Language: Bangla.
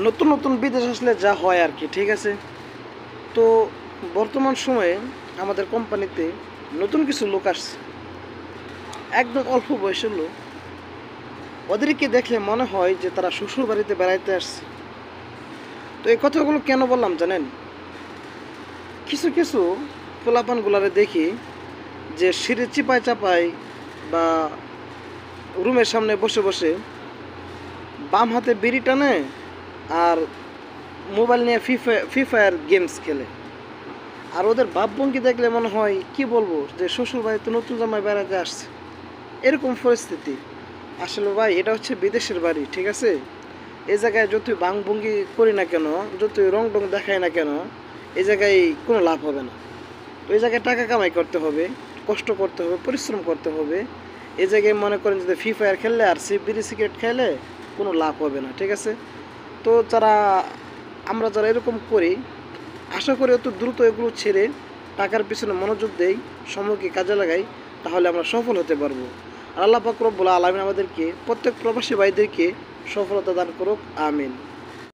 নতুন নতুন বিদেশ আসলে যা হয় আর কি, ঠিক আছে। তো বর্তমান সময়ে আমাদের কোম্পানিতে নতুন কিছু লোক আসছে, একদম অল্প বয়সের লোক। ওদেরকে দেখলে মনে হয় যে তারা শ্বশুর বাড়িতে বেড়াইতে আসছে। তো এই কথাগুলো কেন বললাম জানেন? কিছু কিছু পোলাপানগুলারে দেখি যে সিঁড়ি চিপায় চাপায় বা রুমের সামনে বসে বসে বাম হাতে বিড়ি টানে আর মোবাইল নিয়ে ফ্রি ফায়ার গেমস খেলে। আর ওদের ভাবভঙ্গি দেখলে মনে হয় কি বলবো, যে শ্বশুর বাড়িতে নতুন জামাই বেড়াতে আসছে, এরকম পরিস্থিতি। আসলে ভাই এটা হচ্ছে বিদেশের বাড়ি, ঠিক আছে। এই জায়গায় যতই ভাঙভঙ্গি করি না কেন, যতই রং টং দেখাই না কেন, এই জায়গায় কোনো লাভ হবে না। তো এই জায়গায় টাকা কামাই করতে হবে, কষ্ট করতে হবে, পরিশ্রম করতে হবে। এই জায়গায় মনে করেন যে ফ্রি ফায়ার খেললে আর বিড়ি সিগারেট খেলে কোনো লাভ হবে না, ঠিক আছে। তো আমরা যারা এরকম করি, আশা করি অত দ্রুত এগুলো ছেড়ে টাকার পিছনে মনোযোগ দেই, সময়কে কাজে লাগাই, তাহলে আমরা সফল হতে পারবো। আর আল্লাহ পাক রব্বুল আলামিন আমাদেরকে, প্রত্যেক প্রবাসী ভাইদেরকে সফলতা দান করুক, আমিন।